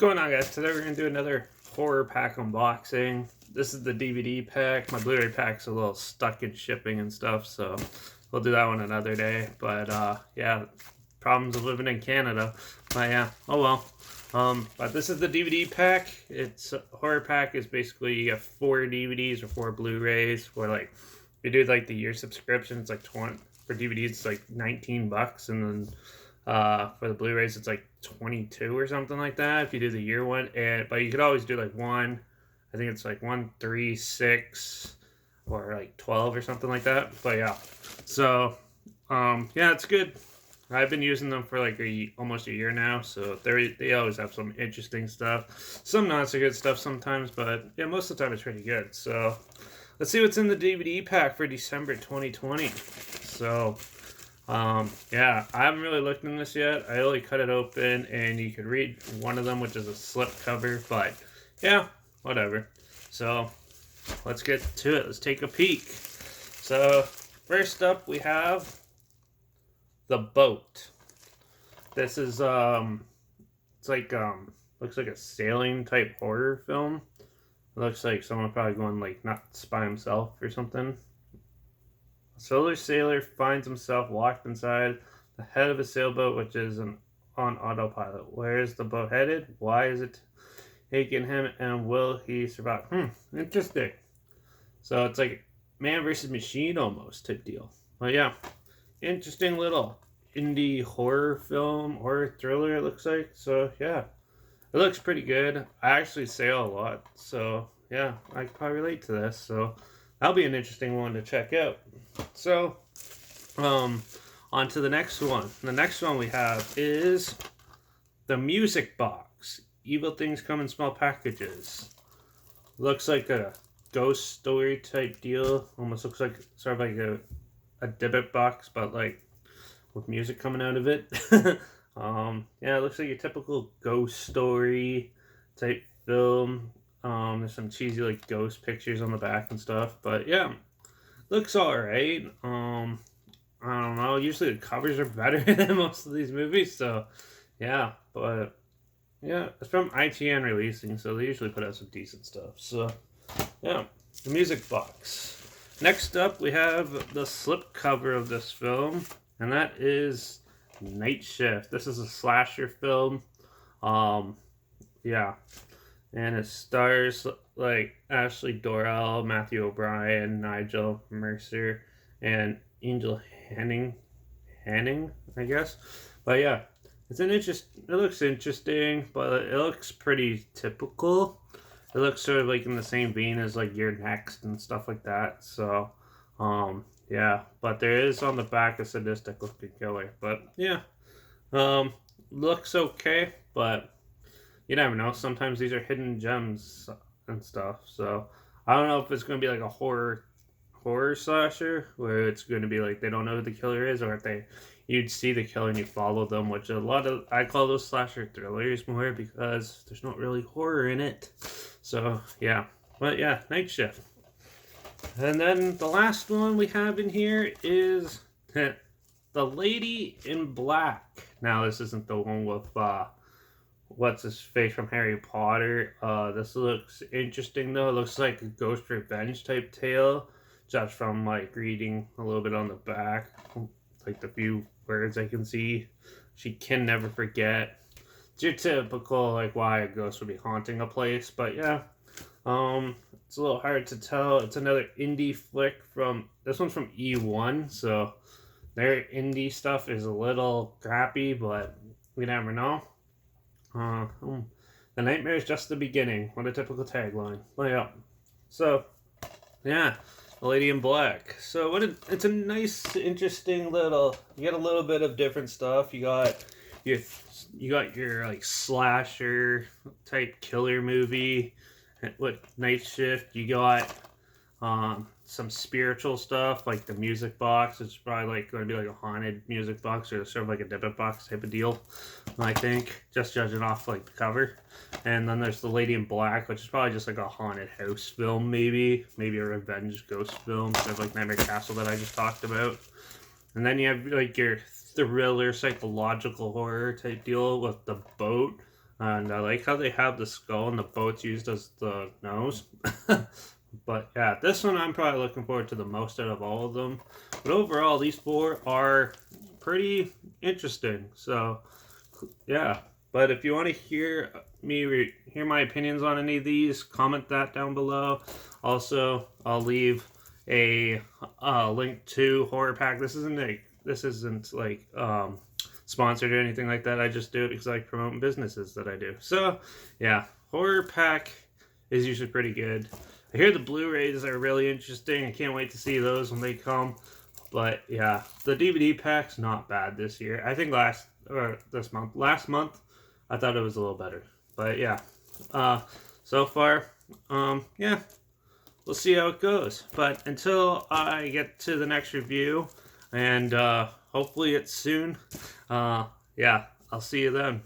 going on, guys? Today we're going to do another horror pack unboxing. This is the DVD pack. My Blu-ray pack's a little stuck in shipping and stuff, so we'll do that one another day. But yeah, problems of living in Canada. But yeah, oh well. But this is the DVD pack. It's horror pack is basically you have 4 DVDs or 4 Blu-rays. Where like you do like the year subscription, it's like 20 for DVDs. It's like $19, and then for the Blu-rays, it's like 22 or something like that if you do the year one. But you could always do like one. I think it's like 1, 3, 6, or like 12 or something like that. But yeah, so yeah, it's good. I've been using them for like almost a year now, so they always have some interesting stuff, some not so good stuff sometimes, but yeah, most of the time it's pretty good. So let's see what's in the DVD pack for December 2020. So yeah, I haven't really looked in this yet. I only cut it open and you could read one of them, which is a slip cover, but yeah, whatever. So let's get to it. Let's take a peek. So first up we have The Boat. This is it's like looks like a sailing type horror film. It looks like someone probably going like nuts by himself or something. A solar sailor finds himself locked inside the head of a sailboat which is on autopilot. Where is the boat headed? Why is it taking him, and will he survive? Interesting. So it's like man versus machine almost type deal. But yeah, interesting little indie horror film, horror thriller it looks like. So yeah, it looks pretty good. I actually sail a lot, so yeah, I can probably relate to this. So that'll be an interesting one to check out. So on to the next one. The next one we have is The Music Box. Evil things come in small packages. Looks like a ghost story type deal. Almost looks like sort of like a Dybbuk box, but like with music coming out of it. Yeah, it looks like a typical ghost story type film. There's some cheesy like ghost pictures on the back and stuff, but yeah, looks alright. I don't know. Usually the covers are better than most of these movies, so yeah, but yeah, it's from ITN Releasing, so they usually put out some decent stuff. So yeah, The Music Box. Next up, we have the slip cover of this film, and that is Night Shift. This is a slasher film. Yeah, and it stars like Ashley Dorrell, Matthew O'Brien, Nigel Mercer, and Angel Hanning, I guess. But yeah, it looks interesting, but it looks pretty typical. It looks sort of like in the same vein as like You're Next and stuff like that. So yeah, but there is on the back a sadistic looking killer. But yeah, looks okay, but you never know. Sometimes these are hidden gems and stuff. So I don't know if it's going to be like a horror slasher where it's going to be like they don't know who the killer is, or if you'd see the killer and you follow them, which I call those slasher thrillers more because there's not really horror in it. So yeah, but yeah, Night Shift. And then the last one we have in here is The Lady in Black. Now this isn't the one with what's his face from Harry Potter. This looks interesting though. It looks like a ghost revenge type tale, just from like reading a little bit on the back, like the few words I can see. She can never forget. It's your typical like why a ghost would be haunting a place, but yeah. It's a little hard to tell. It's another indie flick this one's from E1, so their indie stuff is a little crappy, but we never know. The nightmare is just the beginning. What a typical tagline. But yeah. So yeah, The Lady in Black. So it's a nice, interesting little. You get a little bit of different stuff. You got your like slasher type killer movie with Night Shift. You got some spiritual stuff like The Music Box. It's probably like going to be like a haunted music box or sort of like a Dybbuk box type of deal, I think, just judging off like the cover. And then there's The Lady in Black, which is probably just like a haunted house film, maybe a revenge ghost film, sort of like Nightmare Castle that I just talked about. And then you have like your thriller psychological horror type deal with The Boat. And I like how they have the skull and the boats used as the nose. But yeah, this one I'm probably looking forward to the most out of all of them. But overall, these 4 are pretty interesting. So yeah. But if you want to hear me hear my opinions on any of these, comment that down below. Also, I'll leave a link to Horror Pack. This isn't like sponsored or anything like that. I just do it because I promote businesses that I do. So yeah, Horror Pack is usually pretty good. I hear the Blu-rays are really interesting. I can't wait to see those when they come. But yeah, the DVD pack's not bad this year. I think last month, I thought it was a little better. But yeah, so far, yeah, we'll see how it goes. But until I get to the next review, and hopefully it's soon, yeah, I'll see you then.